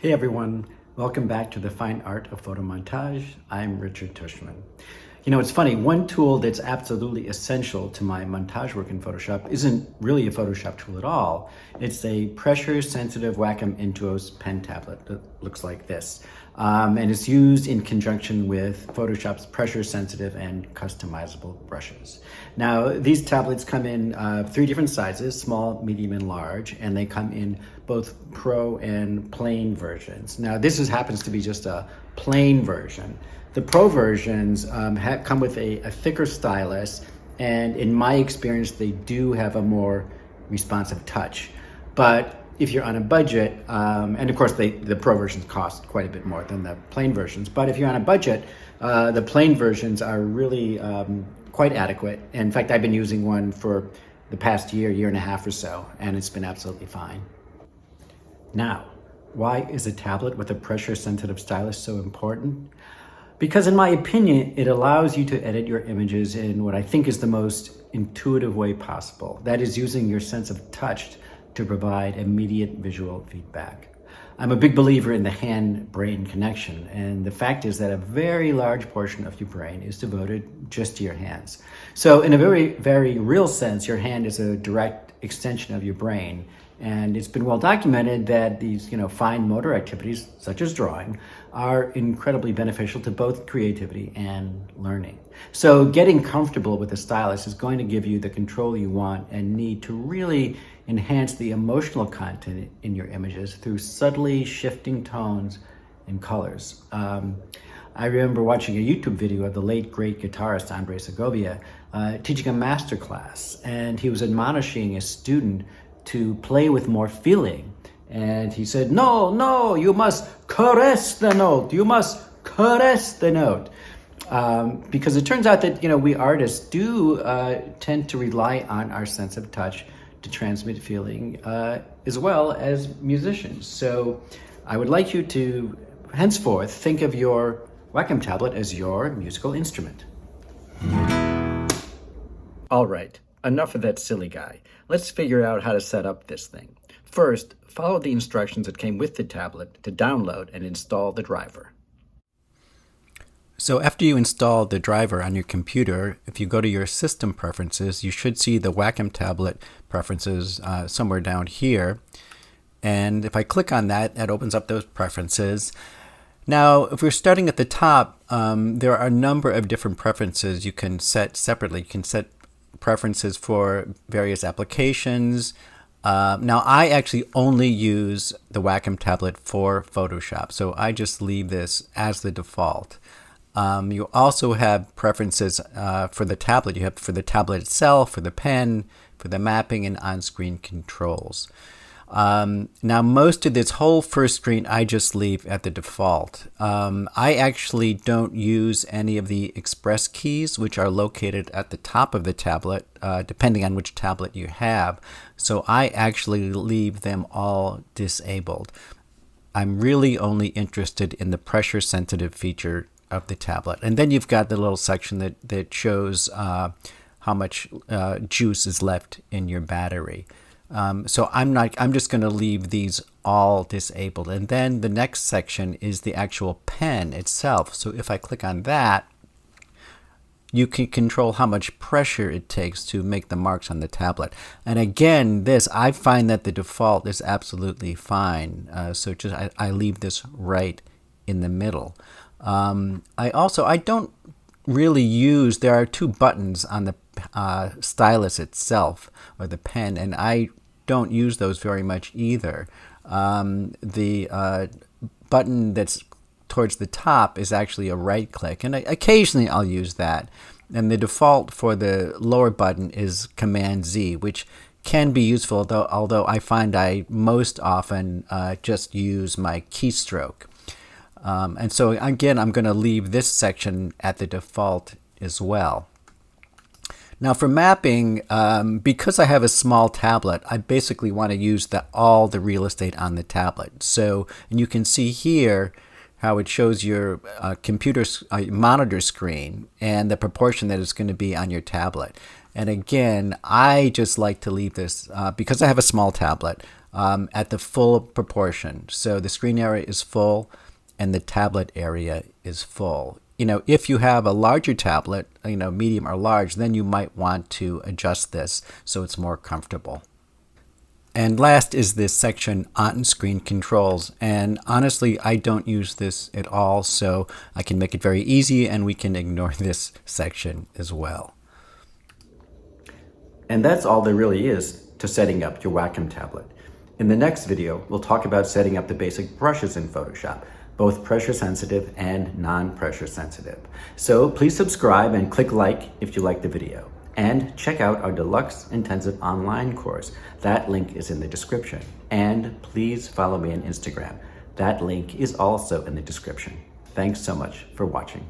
Hey everyone, welcome back to the Fine Art of Photo Montage. I'm Richard Tushman. You know, it's funny, one tool that's absolutely essential to my montage work in Photoshop isn't really a Photoshop tool at all. It's a pressure-sensitive Wacom Intuos pen tablet that looks like this. And it's used in conjunction with Photoshop's pressure-sensitive and customizable brushes. Now, these tablets come in three different sizes, small, medium, and large, and they come in both Pro and plain versions. Now, this happens to be just a plain version. The Pro versions come with a thicker stylus, and in my experience, they do have a more responsive touch. But if you're on a budget, and of course the Pro versions cost quite a bit more than the plain versions, but if you're on a budget, the plain versions are really quite adequate. In fact, I've been using one for the past year and a half or so, and it's been absolutely fine. Now, why is a tablet with a pressure-sensitive stylus so important? Because in my opinion, it allows you to edit your images in what I think is the most intuitive way possible. That is, using your sense of touch to provide immediate visual feedback. I'm a big believer in the hand-brain connection, and the fact is that a very large portion of your brain is devoted just to your hands. So in a very, very real sense, your hand is a direct extension of your brain. And it's been well documented that these, fine motor activities, such as drawing, are incredibly beneficial to both creativity and learning. So getting comfortable with the stylus is going to give you the control you want and need to really enhance the emotional content in your images through subtly shifting tones and colors. I remember watching a YouTube video of the late, great guitarist Andre Segovia teaching a master class, and he was admonishing a student to play with more feeling. And he said, no, you must caress the note. You must caress the note. Because it turns out that, we artists do tend to rely on our sense of touch to transmit feeling as well as musicians. So I would like you to henceforth think of your Wacom tablet as your musical instrument. All right, enough of that silly guy. Let's figure out how to set up this thing. First, follow the instructions that came with the tablet to download and install the driver. So after you install the driver on your computer, if you go to your system preferences, you should see the Wacom tablet preferences somewhere down here. And if I click on that, that opens up those preferences. Now, if we're starting at the top, there are a number of different preferences you can set separately. You can set preferences for various applications. Now, I actually only use the Wacom tablet for Photoshop, so I just leave this as the default. You also have preferences for the tablet. You have for the tablet itself, for the pen, for the mapping, and on-screen controls. Now, most of this whole first screen I just leave at the default. I actually don't use any of the express keys, which are located at the top of the tablet, depending on which tablet you have. So I actually leave them all disabled. I'm really only interested in the pressure-sensitive feature of the tablet. And then you've got the little section that shows how much juice is left in your battery. So I'm just going to leave these all disabled. And then the next section is the actual pen itself. So if I click on that, you can control how much pressure it takes to make the marks on the tablet. And again, I find that the default is absolutely fine. So I leave this right in the middle. I don't really use, there are two buttons on the stylus itself, or the pen, and I don't use those very much either. The button that's towards the top is actually a right click, and occasionally I'll use that. And the default for the lower button is Command Z, which can be useful, although I find I most often just use my keystroke. And so again, I'm going to leave this section at the default as well. Now for mapping, because I have a small tablet, I basically want to use all the real estate on the tablet. So, and you can see here how it shows your monitor screen and the proportion that it's going to be on your tablet. And again, I just like to leave this, because I have a small tablet, at the full proportion. So the screen area is full and the tablet area is full. If you have a larger tablet, medium or large, then you might want to adjust this so it's more comfortable. And last is this section, on-screen controls. And honestly, I don't use this at all, so I can make it very easy and we can ignore this section as well. And that's all there really is to setting up your Wacom tablet. In the next video, we'll talk about setting up the basic brushes in Photoshop, both pressure sensitive and non-pressure sensitive. So please subscribe and click like if you like the video. And check out our deluxe intensive online course. That link is in the description. And please follow me on Instagram. That link is also in the description. Thanks so much for watching.